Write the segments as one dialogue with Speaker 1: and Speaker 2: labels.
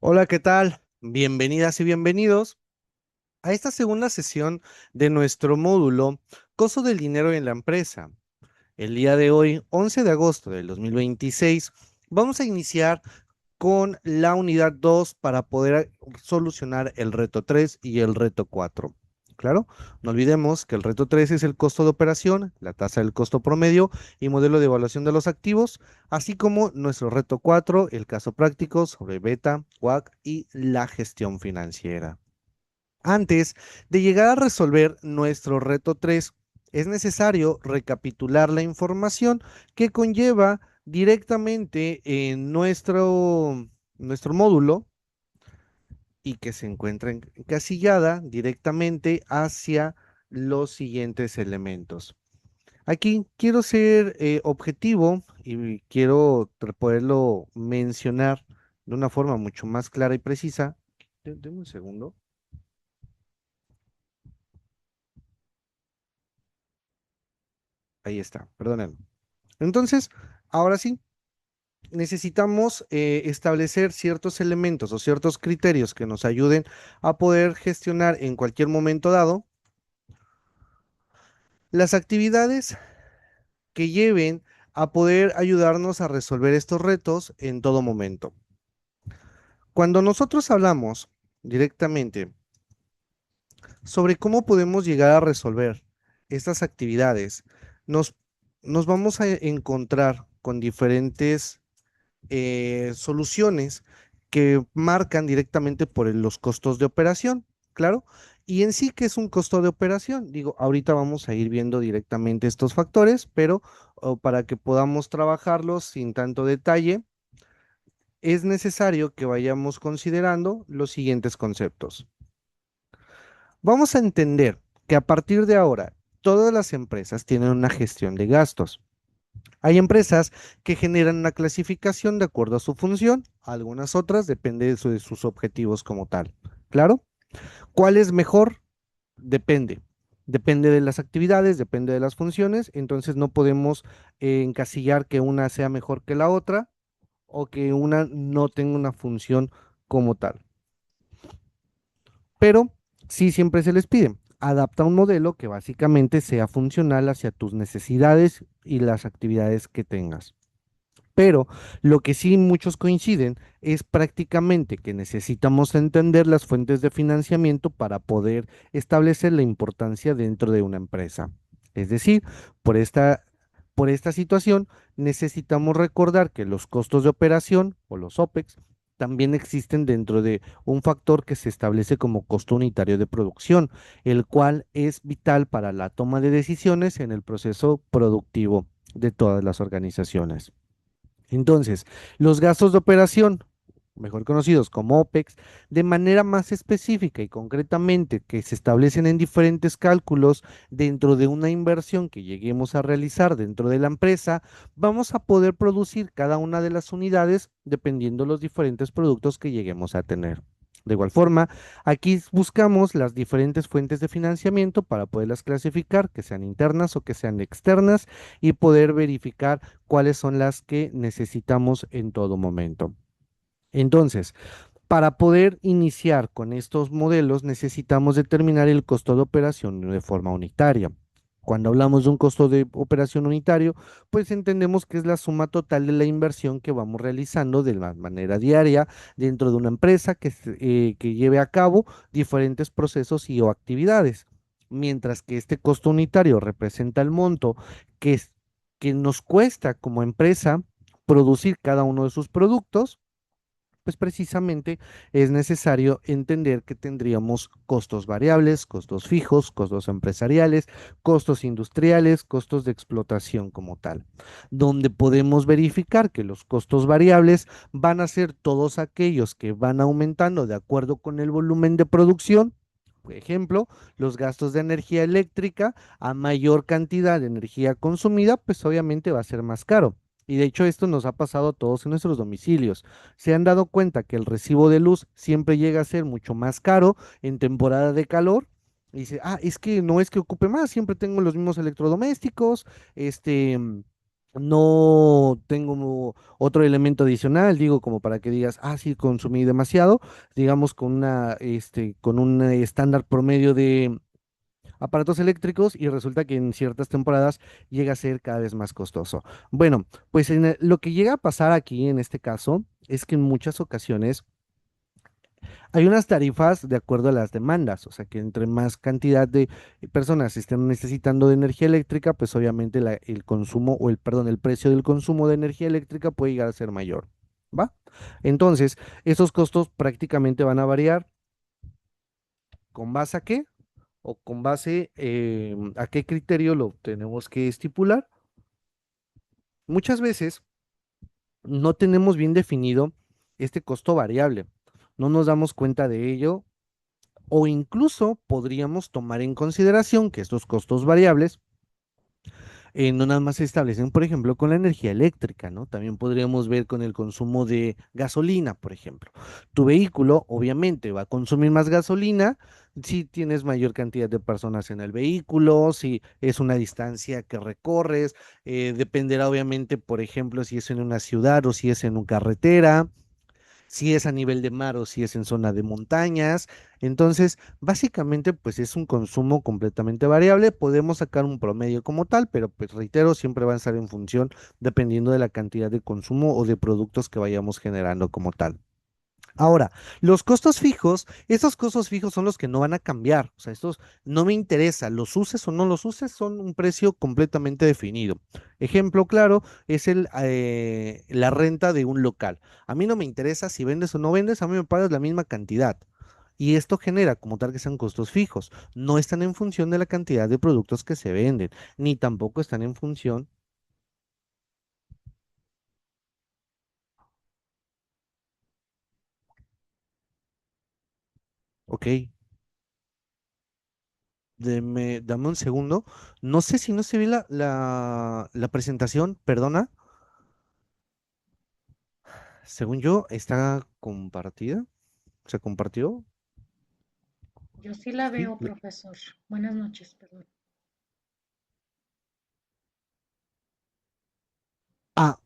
Speaker 1: Hola, ¿qué tal? Bienvenidas y bienvenidos a esta segunda sesión de nuestro módulo Costo del dinero en la empresa. El día de hoy, 11 de agosto del 2026, vamos a iniciar con la unidad 2 para poder solucionar el reto 3 y el reto 4. Claro, no olvidemos que el reto 3 es el costo de operación, la tasa del costo promedio y modelo de evaluación de los activos, así como nuestro reto 4, el caso práctico sobre beta, WAC y la gestión financiera. Antes de llegar a resolver nuestro reto 3, es necesario recapitular la información que conlleva directamente en nuestro módulo y que se encuentra encasillada directamente hacia los siguientes elementos. Aquí quiero ser objetivo y quiero poderlo mencionar de una forma mucho más clara y precisa. Deme un segundo. Ahí está, perdónenme. Entonces, ahora sí, necesitamos establecer ciertos elementos o ciertos criterios que nos ayuden a poder gestionar en cualquier momento dado las actividades que lleven a poder ayudarnos a resolver estos retos en todo momento. Cuando nosotros hablamos directamente sobre cómo podemos llegar a resolver estas actividades, nos, nos vamos a encontrar con diferentes soluciones que marcan directamente por los costos de operación, claro. Y en sí, ¿qué es un costo de operación? Digo, ahorita vamos a ir viendo directamente estos factores, pero para que podamos trabajarlos sin tanto detalle, es necesario que vayamos considerando los siguientes conceptos. Vamos a entender que a partir de ahora, todas las empresas tienen una gestión de gastos. Hay empresas que generan una clasificación de acuerdo a su función, algunas otras depende de sus objetivos como tal. ¿Claro? ¿Cuál es mejor? Depende. Depende de las actividades, depende de las funciones, entonces no podemos encasillar que una sea mejor que la otra o que una no tenga una función como tal. Pero sí siempre se les pide, adapta un modelo que básicamente sea funcional hacia tus necesidades y las actividades que tengas. Pero lo que sí muchos coinciden es prácticamente que necesitamos entender las fuentes de financiamiento para poder establecer la importancia dentro de una empresa. Es decir, por por esta situación necesitamos recordar que los costos de operación o los OPEX también existen dentro de un factor que se establece como costo unitario de producción, el cual es vital para la toma de decisiones en el proceso productivo de todas las organizaciones. Entonces, los gastos de operación, mejor conocidos como OPEX, de manera más específica y concretamente que se establecen en diferentes cálculos dentro de una inversión que lleguemos a realizar dentro de la empresa, vamos a poder producir cada una de las unidades dependiendo los diferentes productos que lleguemos a tener. De igual forma, aquí buscamos las diferentes fuentes de financiamiento para poderlas clasificar, que sean internas o que sean externas, y poder verificar cuáles son las que necesitamos en todo momento. Entonces, para poder iniciar con estos modelos necesitamos determinar el costo de operación de forma unitaria. Cuando hablamos de un costo de operación unitario, pues entendemos que es la suma total de la inversión que vamos realizando de la manera diaria dentro de una empresa que lleve a cabo diferentes procesos y o actividades. Mientras que este costo unitario representa el monto que, que nos cuesta como empresa producir cada uno de sus productos, pues precisamente es necesario entender que tendríamos costos variables, costos fijos, costos empresariales, costos industriales, costos de explotación como tal, donde podemos verificar que los costos variables van a ser todos aquellos que van aumentando de acuerdo con el volumen de producción. Por ejemplo, los gastos de energía eléctrica, a mayor cantidad de energía consumida, pues obviamente va a ser más caro. Y de hecho esto nos ha pasado a todos en nuestros domicilios. Se han dado cuenta que el recibo de luz siempre llega a ser mucho más caro en temporada de calor. Y dice, es que no es que ocupe más, siempre tengo los mismos electrodomésticos, este, No tengo otro elemento adicional, digo, como para que digas, ah, sí, consumí demasiado, digamos, con un estándar promedio de aparatos eléctricos y resulta que en ciertas temporadas llega a ser cada vez más costoso. Bueno, pues lo que llega a pasar aquí en este caso es que en muchas ocasiones hay unas tarifas de acuerdo a las demandas, o sea que entre más cantidad de personas estén necesitando de energía eléctrica, pues obviamente el consumo o perdón, el precio del consumo de energía eléctrica puede llegar a ser mayor, ¿va? Entonces, esos costos prácticamente van a variar con base a qué o con base a qué criterio lo tenemos que estipular. Muchas veces no tenemos bien definido este costo variable, no nos damos cuenta de ello o incluso podríamos tomar en consideración que estos costos variables no nada más se establecen, por ejemplo, con la energía eléctrica, ¿no? También podríamos ver con el consumo de gasolina, por ejemplo. Tu vehículo obviamente va a consumir más gasolina si tienes mayor cantidad de personas en el vehículo, si es una distancia que recorres, dependerá obviamente, por ejemplo, si es en una ciudad o si es en una carretera, si es a nivel de mar o si es en zona de montañas. Entonces, básicamente, pues es un consumo completamente variable. Podemos sacar un promedio como tal, pero pues reitero, siempre va a estar en función dependiendo de la cantidad de consumo o de productos que vayamos generando como tal. Ahora, los costos fijos, esos costos fijos son los que no van a cambiar. O sea, estos no me interesa, los uses o no los uses, son un precio completamente definido. Ejemplo claro es la renta de un local. A mí no me interesa si vendes o no vendes, a mí me pagas la misma cantidad. Y esto genera como tal que sean costos fijos. No están en función de la cantidad de productos que se venden, ni tampoco están en función, ok, dame un segundo. No sé si no se ve la presentación, perdona. Según yo, está compartida. ¿Se compartió?
Speaker 2: Yo sí la
Speaker 1: Sí.
Speaker 2: veo, profesor. Buenas noches, perdón.
Speaker 1: Ah,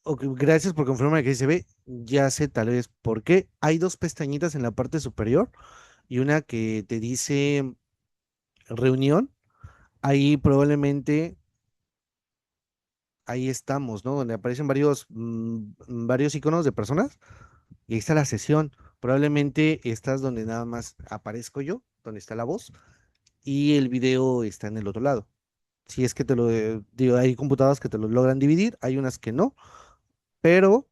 Speaker 1: ok, gracias por confirmarme que ahí se ve. Ya sé tal vez por qué. Hay dos pestañitas en la parte superior y una que te dice reunión. Ahí probablemente, ahí estamos, ¿no? Donde aparecen varios iconos de personas. Y ahí está la sesión. Probablemente estás donde nada más aparezco yo, donde está la voz, y el video está en el otro lado. Si es que digo, hay computadoras que te lo logran dividir, hay unas que no, pero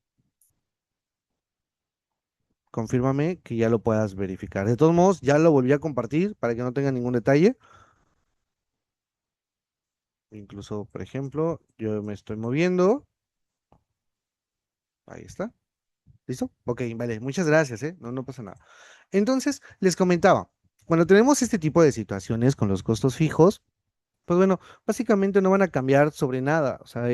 Speaker 1: confírmame que ya lo puedas verificar. De todos modos, ya lo volví a compartir para que no tenga ningún detalle. Incluso, por ejemplo, yo me estoy moviendo. Ahí está. ¿Listo? Ok, vale. Muchas gracias, ¿eh? No, no pasa nada. Entonces, les comentaba, cuando tenemos este tipo de situaciones con los costos fijos, pues bueno, básicamente no van a cambiar sobre nada. O sea,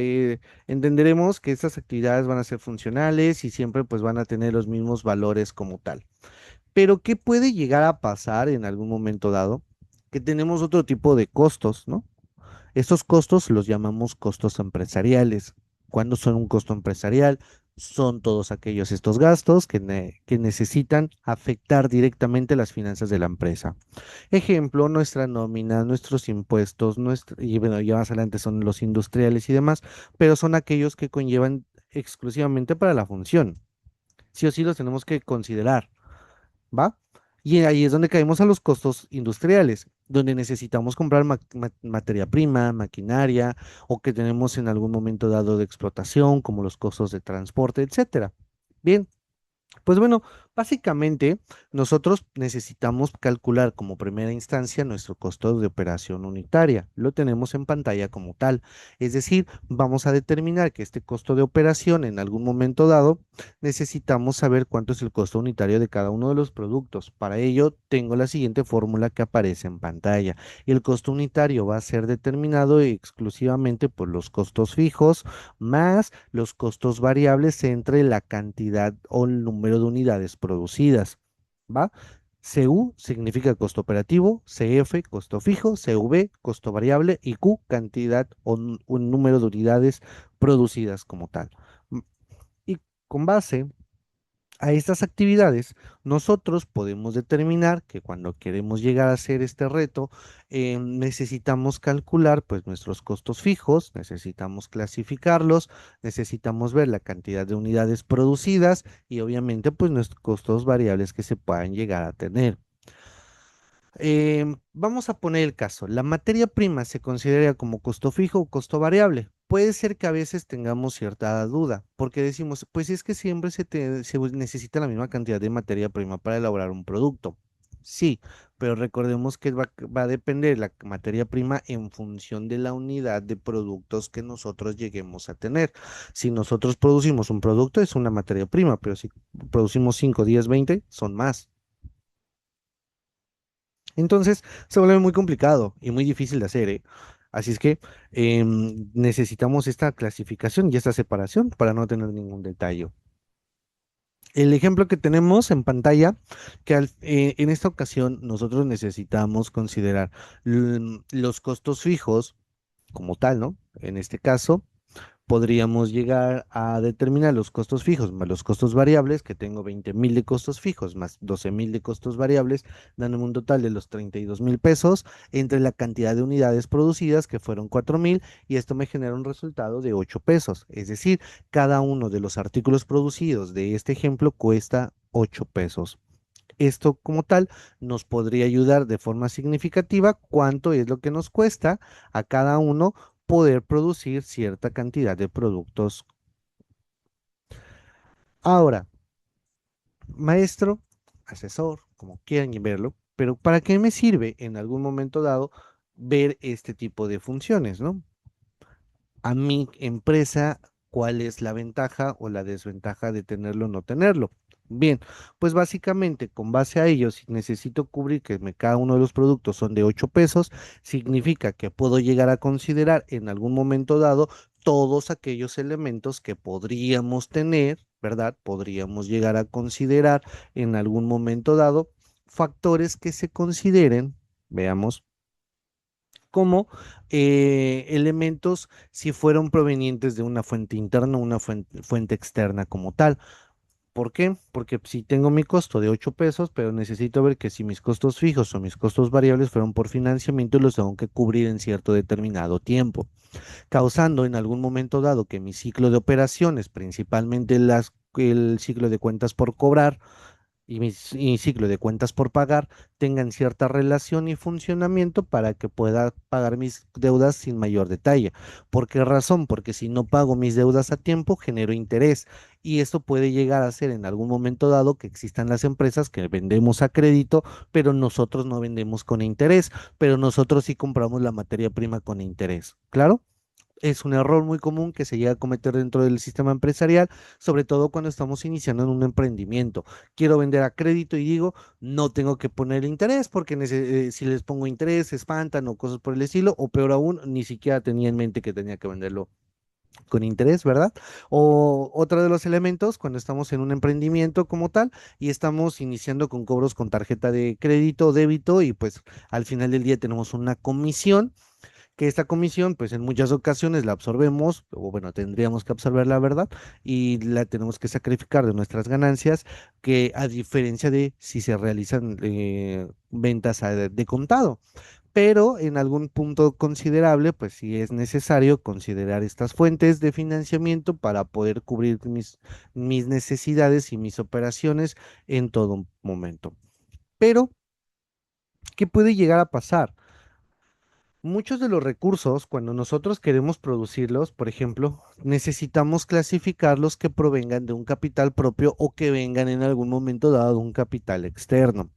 Speaker 1: entenderemos que estas actividades van a ser funcionales y siempre pues van a tener los mismos valores como tal. Pero ¿qué puede llegar a pasar en algún momento dado? Que tenemos otro tipo de costos, ¿no? Estos costos los llamamos costos empresariales. ¿Cuándo son un costo empresarial? Son todos aquellos estos gastos que necesitan afectar directamente las finanzas de la empresa. Ejemplo, nuestra nómina, nuestros impuestos, y bueno, ya más adelante son los industriales y demás, pero son aquellos que conllevan exclusivamente para la función. Sí o sí los tenemos que considerar. ¿Va? Y ahí es donde caemos a los costos industriales, donde necesitamos comprar materia prima, maquinaria, o que tenemos en algún momento dado de explotación, como los costos de transporte, etcétera. Bien, pues bueno, básicamente nosotros necesitamos calcular como primera instancia nuestro costo de operación unitaria. Lo tenemos en pantalla como tal. Es decir, vamos a determinar que este costo de operación en algún momento dado necesitamos saber cuánto es el costo unitario de cada uno de los productos. Para ello tengo la siguiente fórmula que aparece en pantalla. El costo unitario va a ser determinado exclusivamente por los costos fijos más los costos variables entre la cantidad o el número de unidades producidas, ¿va? CU significa costo operativo, CF costo fijo, CV costo variable y Q cantidad o un número de unidades producidas como tal. Y con base a estas actividades, nosotros podemos determinar que cuando queremos llegar a hacer este reto, necesitamos calcular pues nuestros costos fijos, necesitamos clasificarlos, necesitamos ver la cantidad de unidades producidas y obviamente pues nuestros costos variables que se puedan llegar a tener. Vamos a poner el caso. La materia prima se considera como costo fijo o costo variable. Puede ser que a veces tengamos cierta duda, porque decimos, pues es que siempre se necesita la misma cantidad de materia prima para elaborar un producto. Sí, pero recordemos que va a depender la materia prima en función de la unidad de productos que nosotros lleguemos a tener. Si nosotros producimos un producto, es una materia prima, pero si producimos 5, 10, 20, son más. Entonces se vuelve muy complicado y muy difícil de hacer, ¿eh? Así es que necesitamos esta clasificación y esta separación para no tener ningún detalle. El ejemplo que tenemos en pantalla, que en esta ocasión nosotros necesitamos considerar los costos fijos como tal, ¿no? En este caso, podríamos llegar a determinar los costos fijos más los costos variables, que tengo 20,000 de costos fijos más 12,000 de costos variables, dándome un total de los 32,000 pesos entre la cantidad de unidades producidas, que fueron 4,000, y esto me genera un resultado de 8 pesos. Es decir, cada uno de los artículos producidos de este ejemplo cuesta 8 pesos. Esto como tal nos podría ayudar de forma significativa cuánto es lo que nos cuesta a cada uno poder producir cierta cantidad de productos. Ahora, maestro, asesor, como quieran verlo, pero ¿para qué me sirve en algún momento dado ver este tipo de funciones, ¿no? A mi empresa, ¿cuál es la ventaja o la desventaja de tenerlo o no tenerlo? Bien, pues básicamente con base a ello, si necesito cubrir que cada uno de los productos son de 8 pesos, significa que puedo llegar a considerar en algún momento dado todos aquellos elementos que podríamos tener, ¿verdad? Podríamos llegar a considerar en algún momento dado factores que se consideren, veamos como elementos si fueron provenientes de una fuente interna o una fuente externa como tal. ¿Por qué? Porque si tengo mi costo de 8 pesos, pero necesito ver que si mis costos fijos o mis costos variables fueron por financiamiento, los tengo que cubrir en cierto determinado tiempo, causando en algún momento dado que mi ciclo de operaciones, principalmente el ciclo de cuentas por cobrar, y ciclo de cuentas por pagar tengan cierta relación y funcionamiento para que pueda pagar mis deudas sin mayor detalle. ¿Por qué razón? Porque si no pago mis deudas a tiempo, genero interés y esto puede llegar a ser en algún momento dado que existan las empresas que vendemos a crédito, pero nosotros no vendemos con interés, pero nosotros sí compramos la materia prima con interés. ¿Claro? Es un error muy común que se llega a cometer dentro del sistema empresarial, sobre todo cuando estamos iniciando en un emprendimiento. Quiero vender a crédito y digo, no tengo que poner interés porque si les pongo interés se espantan o cosas por el estilo, o peor aún, ni siquiera tenía en mente que tenía que venderlo con interés, ¿verdad? O otro de los elementos, cuando estamos en un emprendimiento como tal y estamos iniciando con cobros con tarjeta de crédito o débito y pues al final del día tenemos una comisión que esta comisión, pues en muchas ocasiones la absorbemos, o bueno, tendríamos que absorber la verdad, y la tenemos que sacrificar de nuestras ganancias, que a diferencia de si se realizan ventas de contado. Pero en algún punto considerable, pues sí es necesario considerar estas fuentes de financiamiento para poder cubrir mis necesidades y mis operaciones en todo momento. Pero, ¿qué puede llegar a pasar? Muchos de los recursos, cuando nosotros queremos producirlos, por ejemplo, necesitamos clasificarlos que provengan de un capital propio o que vengan en algún momento dado de un capital externo.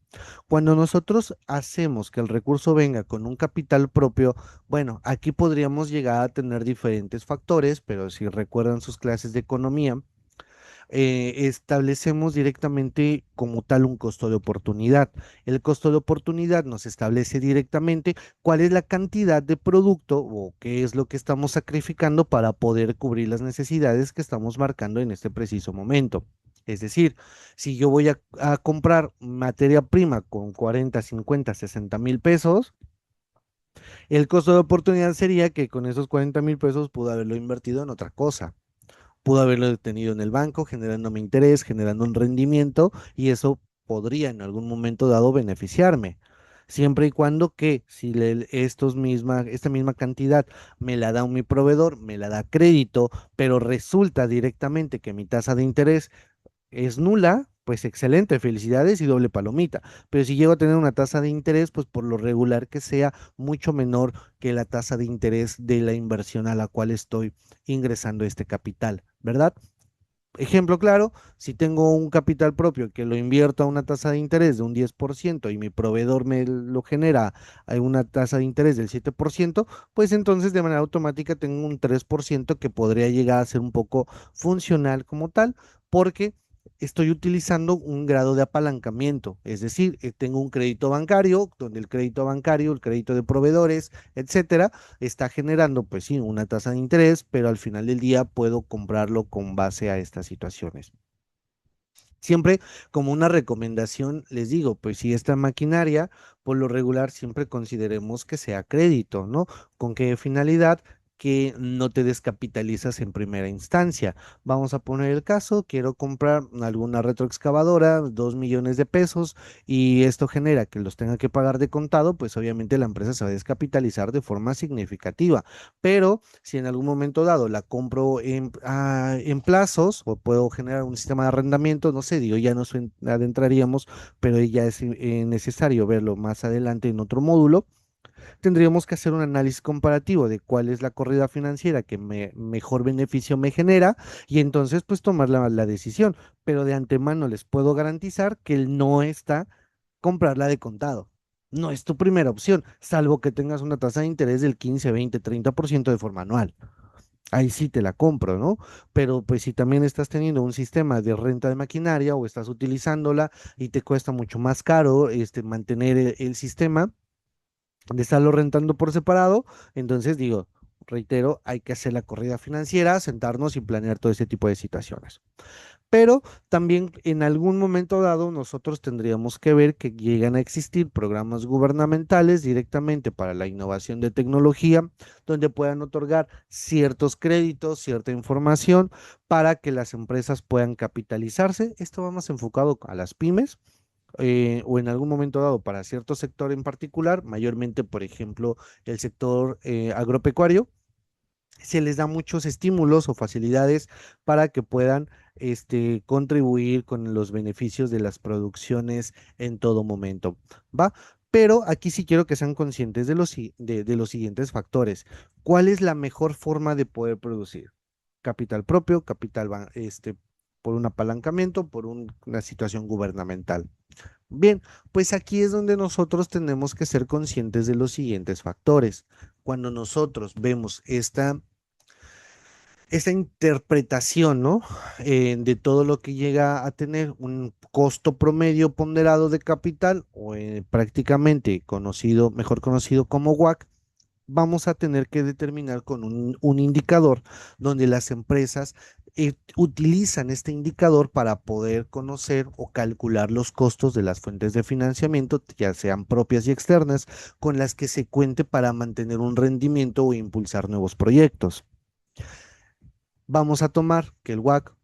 Speaker 1: Cuando nosotros hacemos que el recurso venga con un capital propio, bueno, aquí podríamos llegar a tener diferentes factores, pero si recuerdan sus clases de economía, establecemos directamente como tal un costo de oportunidad. El costo de oportunidad nos establece directamente cuál es la cantidad de producto o qué es lo que estamos sacrificando para poder cubrir las necesidades que estamos marcando en este preciso momento. Es decir, si yo voy a comprar materia prima con 40, 50, 60,000 pesos, el costo de oportunidad sería que con esos 40,000 pesos pude haberlo invertido en otra cosa. Pudo haberlo tenido en el banco, generándome interés, generando un rendimiento, y eso podría en algún momento dado beneficiarme. Siempre y cuando que si esta misma cantidad me la da mi proveedor, me la da crédito, pero resulta directamente que mi tasa de interés es nula, pues excelente, felicidades y doble palomita. Pero si llego a tener una tasa de interés, pues por lo regular que sea mucho menor que la tasa de interés de la inversión a la cual estoy ingresando este capital, ¿verdad? Ejemplo claro, si tengo un capital propio que lo invierto a una tasa de interés de un 10% y mi proveedor me lo genera a una tasa de interés del 7%, pues entonces de manera automática tengo un 3% que podría llegar a ser un poco funcional como tal, porque estoy utilizando un grado de apalancamiento, es decir, tengo un crédito bancario, donde el crédito bancario, el crédito de proveedores, etcétera, está generando, pues sí, una tasa de interés, pero al final del día puedo comprarlo con base a estas situaciones. Siempre como una recomendación, les digo, pues si esta maquinaria, por lo regular, siempre consideremos que sea crédito, ¿no? ¿Con qué finalidad? Que no te descapitalizas en primera instancia. Vamos a poner el caso, quiero comprar alguna retroexcavadora, 2 millones de pesos, y esto genera que los tenga que pagar de contado, pues obviamente la empresa se va a descapitalizar de forma significativa. Pero si en algún momento dado la compro en plazos o puedo generar un sistema de arrendamiento, no sé, digo, ya nos adentraríamos, pero ya es necesario verlo más adelante en otro módulo. Tendríamos que hacer un análisis comparativo de cuál es la corrida financiera que mejor beneficio me genera, y entonces pues tomar la decisión. Pero de antemano les puedo garantizar que no está comprarla de contado. No es tu primera opción, salvo que tengas una tasa de interés del 15, 20, 30% de forma anual. Ahí sí te la compro, ¿no? Pero pues si también estás teniendo un sistema de renta de maquinaria o estás utilizándola y te cuesta mucho más caro mantener el sistema de estarlo rentando por separado, entonces digo, reitero, hay que hacer la corrida financiera, sentarnos y planear todo ese tipo de situaciones. Pero también en algún momento dado nosotros tendríamos que ver que llegan a existir programas gubernamentales directamente para la innovación de tecnología, donde puedan otorgar ciertos créditos, cierta información para que las empresas puedan capitalizarse. Esto va más enfocado a las pymes. O en algún momento dado para cierto sector en particular, mayormente, por ejemplo, el sector agropecuario, se les da muchos estímulos o facilidades para que puedan contribuir con los beneficios de las producciones en todo momento, ¿va? Pero aquí sí quiero que sean conscientes de los siguientes factores. ¿Cuál es la mejor forma de poder producir? Capital propio, por un apalancamiento, por una situación gubernamental. Bien, pues aquí es donde nosotros tenemos que ser conscientes de los siguientes factores. Cuando nosotros vemos esta interpretación, ¿no? De todo lo que llega a tener un costo promedio ponderado de capital, o prácticamente conocido, mejor conocido como WACC, vamos a tener que determinar con un indicador donde las empresas utilizan este indicador para poder conocer o calcular los costos de las fuentes de financiamiento, ya sean propias y externas, con las que se cuente para mantener un rendimiento o impulsar nuevos proyectos. Vamos a tomar que el WACC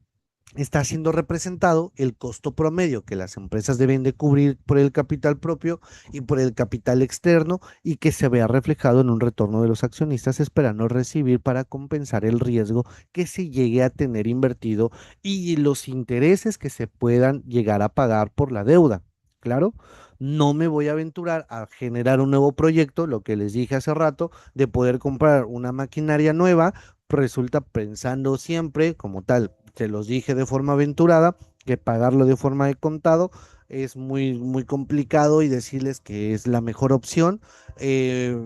Speaker 1: está siendo representado el costo promedio que las empresas deben de cubrir por el capital propio y por el capital externo, y que se vea reflejado en un retorno de los accionistas esperando recibir para compensar el riesgo que se llegue a tener invertido y los intereses que se puedan llegar a pagar por la deuda. Claro, no me voy a aventurar a generar un nuevo proyecto, lo que les dije hace rato, de poder comprar una maquinaria nueva. Resulta pensando siempre, como tal, se los dije de forma aventurada, que pagarlo de forma de contado es muy, muy complicado, y decirles que es la mejor opción. eh,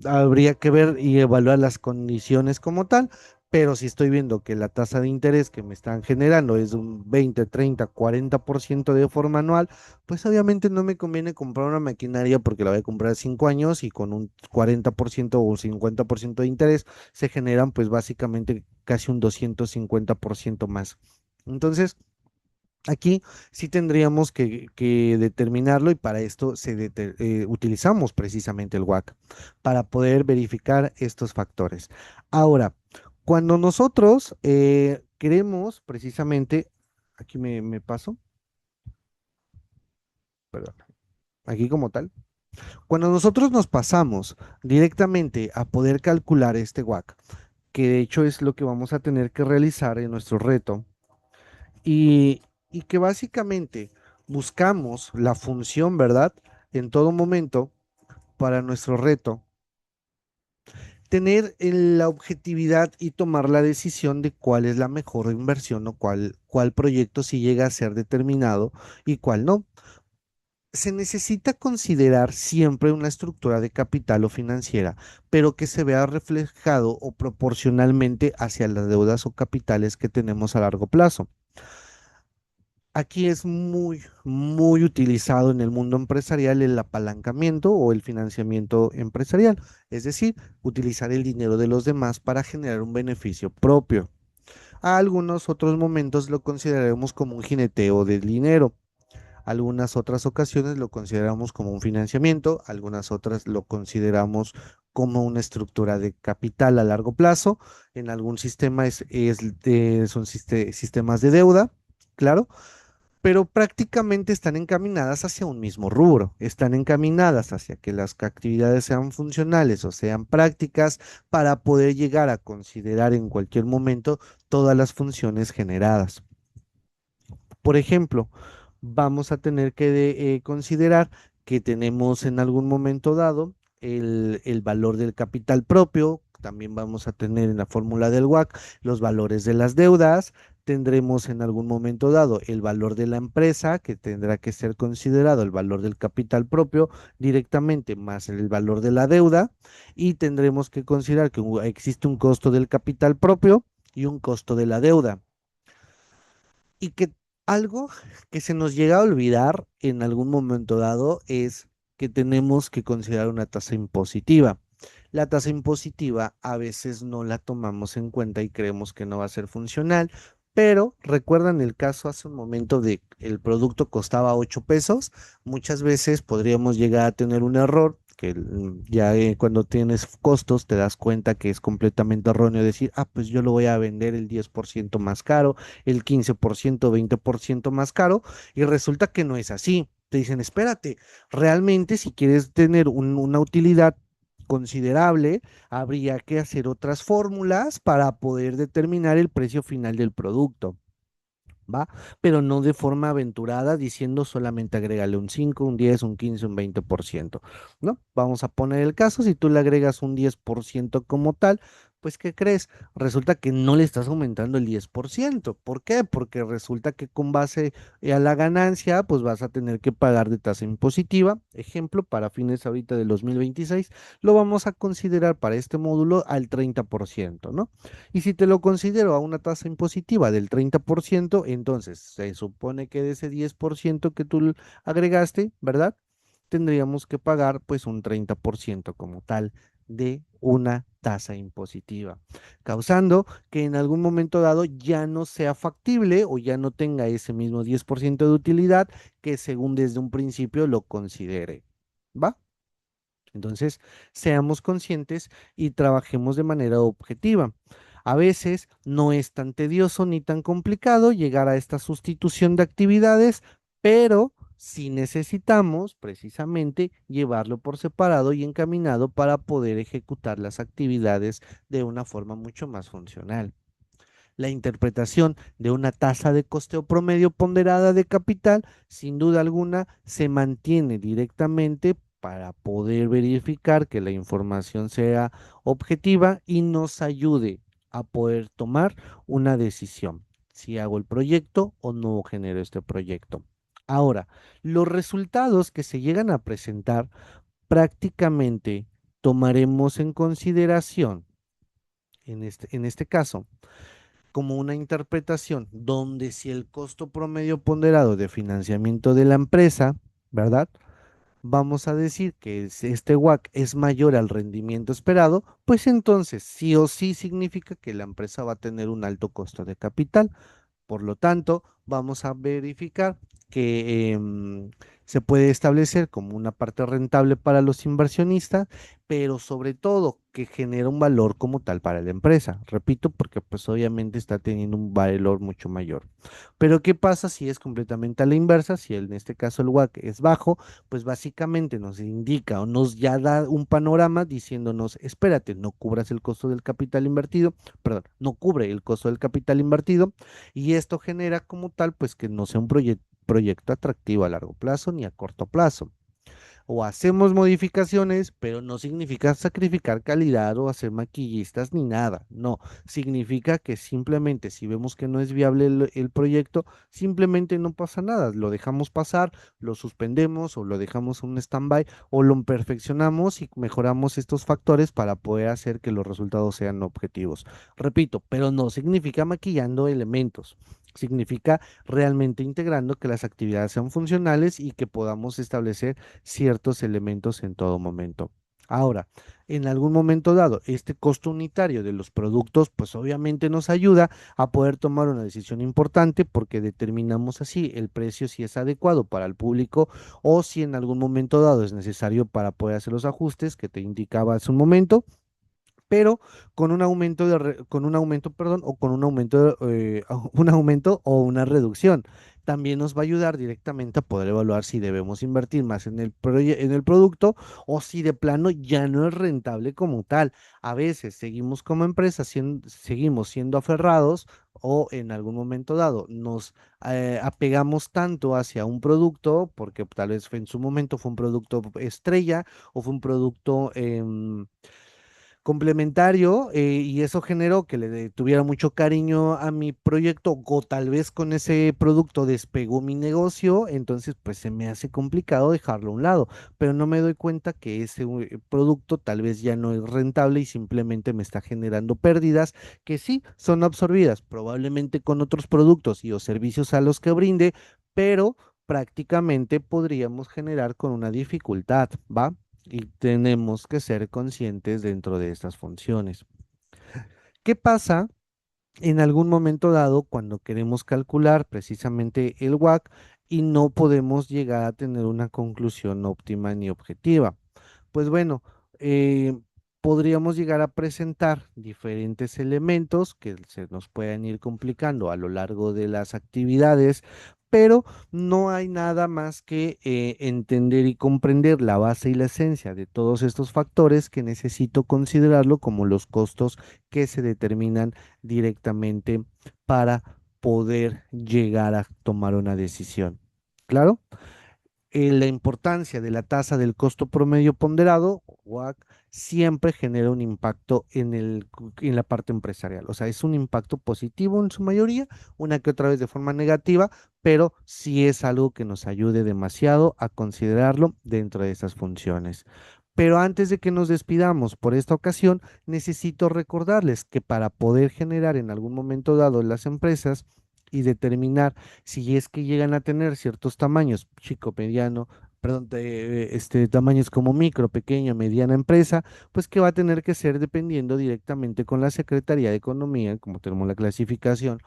Speaker 1: Habría que ver y evaluar las condiciones como tal, pero si estoy viendo que la tasa de interés que me están generando es de un 20, 30, 40% de forma anual, pues obviamente no me conviene comprar una maquinaria porque la voy a comprar 5 años y con un 40% o 50% de interés se generan pues básicamente casi un 250% más. Entonces, Aquí sí tendríamos que determinarlo y para esto utilizamos precisamente el WAC para poder verificar estos factores. Ahora, cuando nosotros queremos precisamente, aquí me paso, perdón, aquí como tal, cuando nosotros nos pasamos directamente a poder calcular este WAC, que de hecho es lo que vamos a tener que realizar en nuestro reto, y, y que básicamente buscamos la función, ¿verdad? En todo momento para nuestro reto, tener la objetividad y tomar la decisión de cuál es la mejor inversión o cuál proyecto sí llega a ser determinado y cuál no. Se necesita considerar siempre una estructura de capital o financiera, pero que se vea reflejado o proporcionalmente hacia las deudas o capitales que tenemos a largo plazo. Aquí es muy utilizado en el mundo empresarial el apalancamiento o el financiamiento empresarial, es decir, utilizar el dinero de los demás para generar un beneficio propio. A algunos otros momentos lo consideraremos como un jineteo del dinero. Algunas otras ocasiones lo consideramos como un financiamiento, algunas otras lo consideramos como una estructura de capital a largo plazo. En algún sistema son sistemas de deuda, claro, pero prácticamente están encaminadas hacia un mismo rubro, están encaminadas hacia que las actividades sean funcionales o sean prácticas para poder llegar a considerar en cualquier momento todas las funciones generadas. Por ejemplo, vamos a tener que considerar que tenemos en algún momento dado el valor del capital propio, también vamos a tener en la fórmula del WAC los valores de las deudas, tendremos en algún momento dado el valor de la empresa, que tendrá que ser considerado el valor del capital propio directamente más el valor de la deuda, y tendremos que considerar que existe un costo del capital propio y un costo de la deuda. Y que algo que se nos llega a olvidar en algún momento dado es que tenemos que considerar una tasa impositiva. La tasa impositiva a veces no la tomamos en cuenta y creemos que no va a ser funcional, pero recuerdan el caso hace un momento de el producto costaba 8 pesos, muchas veces podríamos llegar a tener un error que ya cuando tienes costos te das cuenta que es completamente erróneo decir, ah, pues yo lo voy a vender el 10% más caro, el 15%, 20% más caro, y resulta que no es así. Te dicen, espérate, realmente si quieres tener una utilidad considerable, habría que hacer otras fórmulas para poder determinar el precio final del producto. ¿Va? Pero no de forma aventurada diciendo solamente agrégale un 5, un 10, un 15, un 20%, ¿no? Vamos a poner el caso, si tú le agregas un 10% como tal, pues ¿qué crees? Resulta que no le estás aumentando el 10%. ¿Por qué? Porque resulta que con base a la ganancia, pues vas a tener que pagar de tasa impositiva. Ejemplo, para fines ahorita del 2026, lo vamos a considerar para este módulo al 30%, ¿no? Y si te lo considero a una tasa impositiva del 30%, entonces se supone que de ese 10% que tú agregaste, ¿verdad? Tendríamos que pagar pues un 30% como tal de una tasa impositiva, causando que en algún momento dado ya no sea factible o ya no tenga ese mismo 10% de utilidad que según desde un principio lo considere. ¿Va? Entonces, seamos conscientes y trabajemos de manera objetiva. A veces no es tan tedioso ni tan complicado llegar a esta sustitución de actividades, pero sí necesitamos precisamente llevarlo por separado y encaminado para poder ejecutar las actividades de una forma mucho más funcional. La interpretación de una tasa de costeo promedio ponderada de capital, sin duda alguna, se mantiene directamente para poder verificar que la información sea objetiva y nos ayude a poder tomar una decisión, si hago el proyecto o no genero este proyecto. Ahora, los resultados que se llegan a presentar prácticamente tomaremos en consideración, en este caso, como una interpretación donde si el costo promedio ponderado de financiamiento de la empresa, ¿verdad? Vamos a decir que este WAC es mayor al rendimiento esperado, pues entonces sí o sí significa que la empresa va a tener un alto costo de capital. Por lo tanto, vamos a verificar que se puede establecer como una parte rentable para los inversionistas, pero sobre todo que genera un valor como tal para la empresa. Repito, porque pues obviamente está teniendo un valor mucho mayor. Pero ¿qué pasa si es completamente a la inversa? Si en este caso el WACC es bajo, pues básicamente nos indica o nos ya da un panorama diciéndonos, espérate, no cubras el costo del capital invertido, perdón, no cubre el costo del capital invertido y esto genera como tal, pues que no sea un proyecto atractivo a largo plazo ni a corto plazo. O hacemos modificaciones, pero no significa sacrificar calidad o hacer maquillistas ni nada. No, significa que simplemente si vemos que no es viable el proyecto, simplemente no pasa nada. Lo dejamos pasar, lo suspendemos o lo dejamos en un stand-by o lo perfeccionamos y mejoramos estos factores para poder hacer que los resultados sean objetivos. Repito, pero no significa maquillando elementos. Significa realmente integrando que las actividades sean funcionales y que podamos establecer ciertos elementos en todo momento. Ahora, en algún momento dado, este costo unitario de los productos, pues obviamente nos ayuda a poder tomar una decisión importante porque determinamos así el precio si es adecuado para el público o si en algún momento dado es necesario para poder hacer los ajustes que te indicaba hace un momento, pero con un aumento con un aumento, perdón, o con un aumento, un aumento o una reducción. También nos va a ayudar directamente a poder evaluar si debemos invertir más en en el producto o si de plano ya no es rentable como tal. A veces seguimos como empresa, seguimos siendo aferrados o en algún momento dado nos apegamos tanto hacia un producto porque tal vez en su momento fue un producto estrella o fue un producto complementario, y eso generó que tuviera mucho cariño a mi proyecto o tal vez con ese producto despegó mi negocio, entonces pues se me hace complicado dejarlo a un lado, pero no me doy cuenta que ese producto tal vez ya no es rentable y simplemente me está generando pérdidas que sí son absorbidas probablemente con otros productos y o servicios a los que brinde, pero prácticamente podríamos generar con una dificultad, ¿va? Y tenemos que ser conscientes dentro de estas funciones. ¿Qué pasa en algún momento dado cuando queremos calcular precisamente el WACC y no podemos llegar a tener una conclusión óptima ni objetiva? Pues bueno, podríamos llegar a presentar diferentes elementos que se nos puedan ir complicando a lo largo de las actividades, pero no hay nada más que entender y comprender la base y la esencia de todos estos factores que necesito considerarlo como los costos que se determinan directamente para poder llegar a tomar una decisión. ¿Claro? La importancia de la tasa del costo promedio ponderado, WACC, siempre genera un impacto en la parte empresarial. O sea, es un impacto positivo en su mayoría, una que otra vez de forma negativa, pero sí es algo que nos ayude demasiado a considerarlo dentro de estas funciones. Pero antes de que nos despidamos por esta ocasión, necesito recordarles que para poder generar en algún momento dado en las empresas y determinar si es que llegan a tener ciertos tamaños, chico, mediano, perdón, tamaños como micro, pequeña, mediana empresa, pues que va a tener que ser dependiendo directamente con la Secretaría de Economía, como tenemos la clasificación,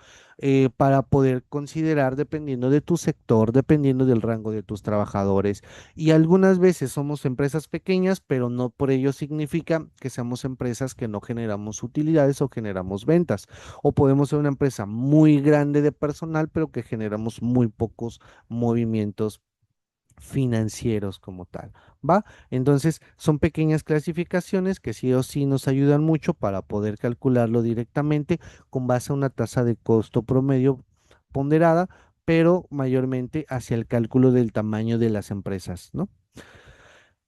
Speaker 1: para poder considerar dependiendo de tu sector, dependiendo del rango de tus trabajadores. Y algunas veces somos empresas pequeñas, pero no por ello significa que seamos empresas que no generamos utilidades o generamos ventas. O podemos ser una empresa muy grande de personal, pero que generamos muy pocos movimientos financieros como tal, ¿va? Entonces, son pequeñas clasificaciones que sí o sí nos ayudan mucho para poder calcularlo directamente con base a una tasa de costo promedio ponderada, pero mayormente hacia el cálculo del tamaño de las empresas, ¿no?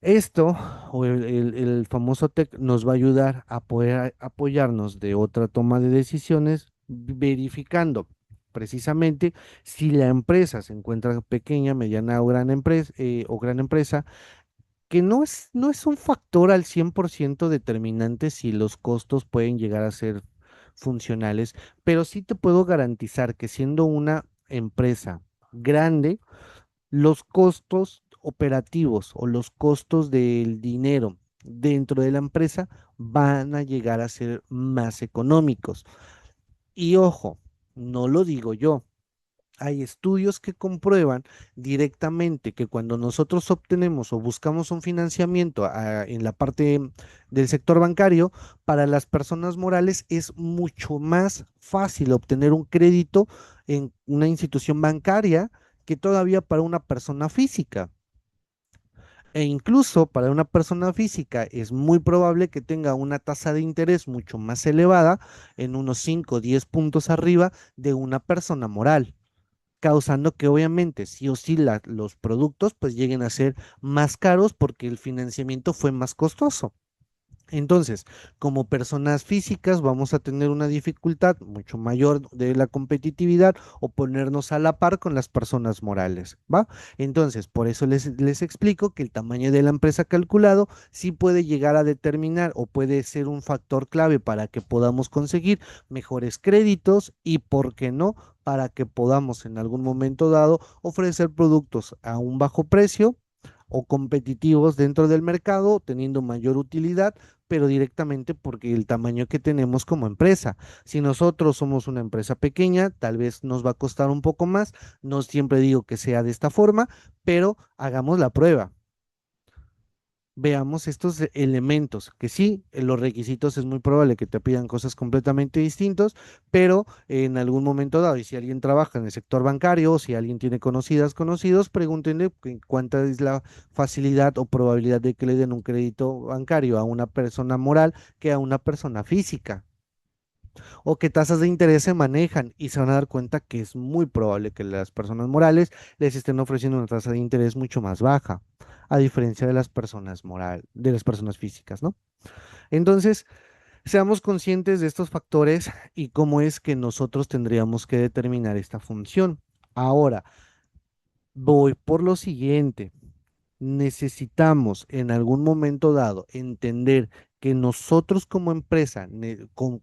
Speaker 1: Esto, o el famoso TEC, nos va a ayudar a poder apoyarnos de otra toma de decisiones, verificando precisamente si la empresa se encuentra pequeña, mediana o gran empresa, que no es un factor al 100% determinante si los costos pueden llegar a ser funcionales, pero sí te puedo garantizar que siendo una empresa grande, los costos operativos o los costos del dinero dentro de la empresa van a llegar a ser más económicos. Y ojo, No lo digo yo. Hay estudios que comprueban directamente que cuando nosotros obtenemos o buscamos un financiamiento en la parte del sector bancario, para las personas morales es mucho más fácil obtener un crédito en una institución bancaria que todavía para una persona física. E incluso para una persona física es muy probable que tenga una tasa de interés mucho más elevada, en unos 5 o 10 puntos arriba de una persona moral, causando que obviamente sí o sí los productos pues lleguen a ser más caros porque el financiamiento fue más costoso. Entonces, como personas físicas vamos a tener una dificultad mucho mayor de la competitividad o ponernos a la par con las personas morales, ¿va? Entonces, por eso les explico que el tamaño de la empresa calculado sí puede llegar a determinar o puede ser un factor clave para que podamos conseguir mejores créditos y, ¿por qué no?, para que podamos en algún momento dado ofrecer productos a un bajo precio o competitivos dentro del mercado, teniendo mayor utilidad, pero directamente porque el tamaño que tenemos como empresa. Si nosotros somos una empresa pequeña, tal vez nos va a costar un poco más. No siempre digo que sea de esta forma, pero hagamos la prueba. Veamos estos elementos, que sí, en los requisitos es muy probable que te pidan cosas completamente distintos, pero en algún momento dado, y si alguien trabaja en el sector bancario o si alguien tiene conocidos, pregúntenle cuánta es la facilidad o probabilidad de que le den un crédito bancario a una persona moral que a una persona física, o qué tasas de interés se manejan, y se van a dar cuenta que es muy probable que las personas morales les estén ofreciendo una tasa de interés mucho más baja, a diferencia de las personas de las personas físicas, ¿no? Entonces, seamos conscientes de estos factores y cómo es que nosotros tendríamos que determinar esta función. Ahora, voy por lo siguiente. Necesitamos en algún momento dado entender que nosotros como empresa,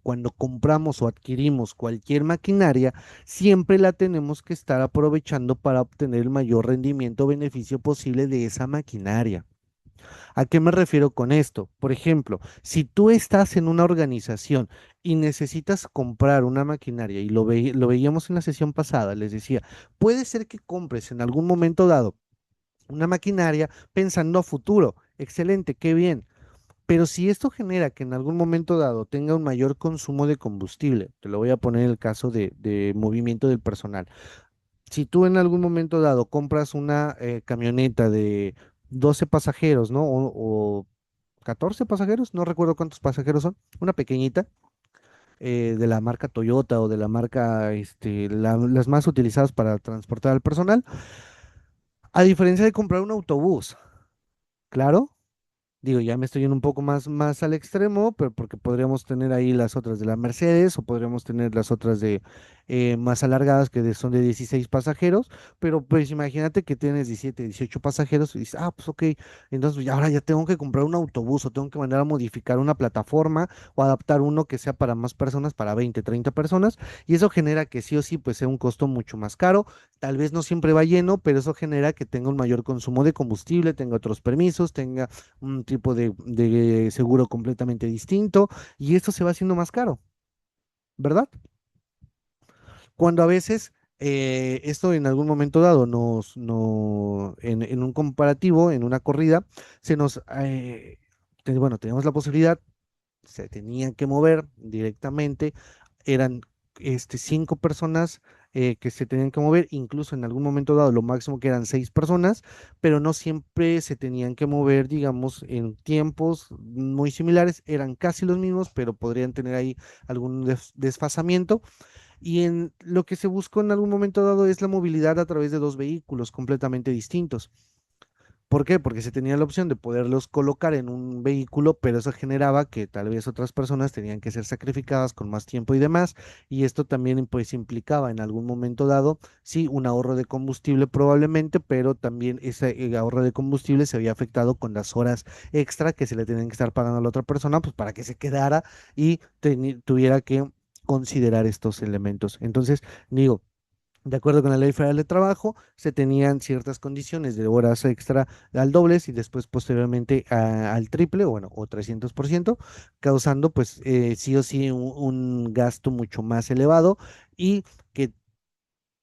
Speaker 1: cuando compramos o adquirimos cualquier maquinaria, siempre la tenemos que estar aprovechando para obtener el mayor rendimiento o beneficio posible de esa maquinaria. ¿A qué me refiero con esto? Por ejemplo, si tú estás en una organización y necesitas comprar una maquinaria, y lo veíamos en la sesión pasada, les decía, puede ser que compres en algún momento dado una maquinaria pensando a futuro. Excelente, qué bien. Pero si esto genera que en algún momento dado tenga un mayor consumo de combustible, te lo voy a poner en el caso de movimiento del personal. Si tú en algún momento dado compras una camioneta de 12 pasajeros, ¿no? O 14 pasajeros, no recuerdo cuántos pasajeros son, una pequeñita, de la marca Toyota o de la marca, las más utilizadas para transportar al personal, a diferencia de comprar un autobús, claro. Digo, ya me estoy yendo un poco más al extremo, pero porque podríamos tener ahí las otras de la Mercedes o podríamos tener las otras de más alargadas son de 16 pasajeros, pero pues imagínate que tienes 17, 18 pasajeros y dices, ah, pues ok, entonces ahora ya tengo que comprar un autobús o tengo que mandar a modificar una plataforma o adaptar uno que sea para más personas, para 20, 30 personas, y eso genera que sí o sí pues sea un costo mucho más caro. Tal vez no siempre va lleno, pero eso genera que tenga un mayor consumo de combustible, tenga otros permisos, tenga un tipo de seguro completamente distinto, y esto se va haciendo más caro, ¿verdad? Cuando a veces esto en algún momento dado en un comparativo, en una corrida, se nos, bueno, tenemos la posibilidad, se tenían que mover directamente, eran 5 personas que se tenían que mover, incluso en algún momento dado lo máximo que eran 6 personas, pero no siempre se tenían que mover, digamos, en tiempos muy similares, eran casi los mismos, pero podrían tener ahí algún desfasamiento. Y en lo que se buscó en algún momento dado es la movilidad a través de dos vehículos completamente distintos. ¿Por qué? Porque se tenía la opción de poderlos colocar en un vehículo, pero eso generaba que tal vez otras personas tenían que ser sacrificadas con más tiempo y demás, y esto también pues implicaba en algún momento dado, sí, un ahorro de combustible probablemente, pero también ese ahorro de combustible se había afectado con las horas extra que se le tenían que estar pagando a la otra persona, pues para que se quedara y tuviera que considerar estos elementos. Entonces, digo, de acuerdo con la Ley Federal de Trabajo, se tenían ciertas condiciones de horas extra al doble y después posteriormente al triple, o bueno, o 300%, causando pues sí o sí un gasto mucho más elevado y que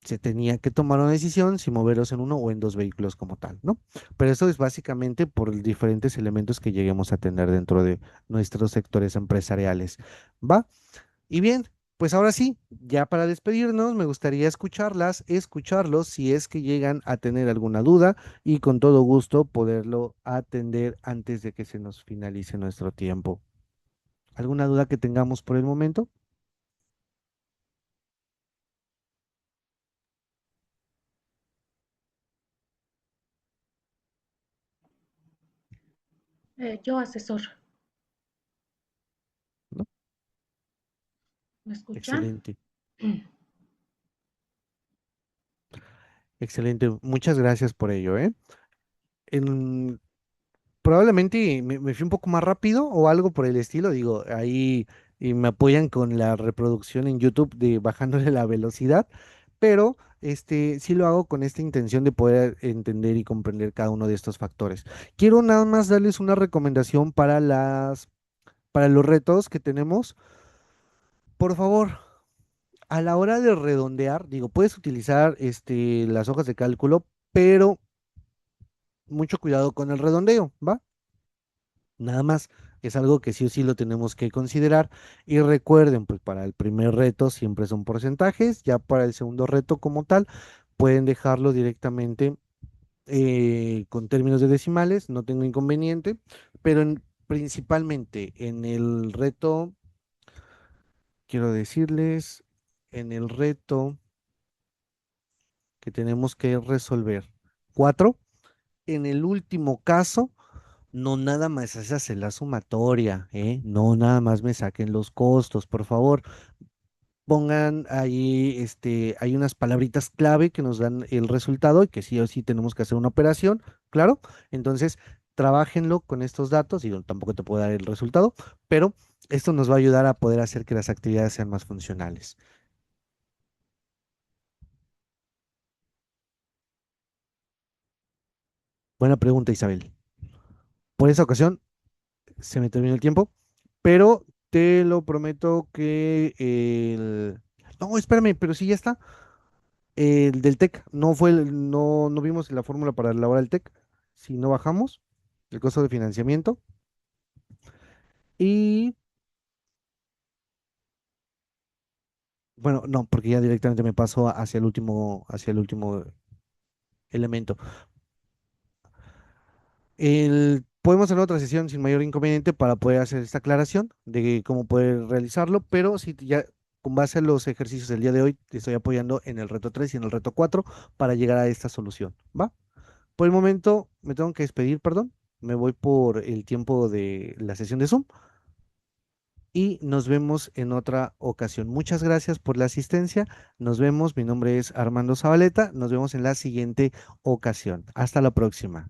Speaker 1: se tenía que tomar una decisión si moverlos en uno o en dos vehículos como tal, ¿no? Pero eso es básicamente por los diferentes elementos que lleguemos a tener dentro de nuestros sectores empresariales, ¿va? Y bien, pues ahora sí, ya para despedirnos, me gustaría escucharlos si es que llegan a tener alguna duda y con todo gusto poderlo atender antes de que se nos finalice nuestro tiempo. ¿Alguna duda que tengamos por el momento?
Speaker 2: Yo, asesor,
Speaker 1: ¿No?
Speaker 2: ¿me escucha?
Speaker 1: Excelente, excelente. Muchas gracias por ello, ¿eh? En- Probablemente me fui un poco más rápido o algo por el estilo, digo, ahí y me apoyan con la reproducción en YouTube de bajándole la velocidad, pero sí lo hago con esta intención de poder entender y comprender cada uno de estos factores. Quiero nada más darles una recomendación para para los retos que tenemos. Por favor, a la hora de redondear, digo, puedes utilizar las hojas de cálculo, pero mucho cuidado con el redondeo, ¿va? Nada más es algo que sí o sí lo tenemos que considerar. Y recuerden, pues para el primer reto siempre son porcentajes, ya para el segundo reto como tal, pueden dejarlo directamente con términos de decimales, no tengo inconveniente, pero principalmente en el reto, quiero decirles, en el reto que tenemos que resolver, 4, en el último caso. No nada más es hacer la sumatoria, ¿eh? No nada más me saquen los costos, por favor. Pongan ahí, hay unas palabritas clave que nos dan el resultado y que sí o sí tenemos que hacer una operación, claro. Entonces, trabajenlo con estos datos. Digo, tampoco te puedo dar el resultado, pero esto nos va a ayudar a poder hacer que las actividades sean más funcionales. Buena pregunta, Isabel. Por esa ocasión se me terminó el tiempo, pero te lo prometo que el... No, espérame, pero sí ya está. El del TEC, no vimos la fórmula para elaborar el TEC, si no bajamos el costo de financiamiento. Y bueno, no, porque ya directamente me paso hacia el último elemento. Podemos hacer otra sesión sin mayor inconveniente para poder hacer esta aclaración de cómo poder realizarlo, pero si ya con base a los ejercicios del día de hoy, te estoy apoyando en el reto 3 y en el reto 4 para llegar a esta solución, ¿va? Por el momento me tengo que despedir, perdón. Me voy por el tiempo de la sesión de Zoom y nos vemos en otra ocasión. Muchas gracias por la asistencia. Nos vemos. Mi nombre es Armando Zabaleta. Nos vemos en la siguiente ocasión. Hasta la próxima.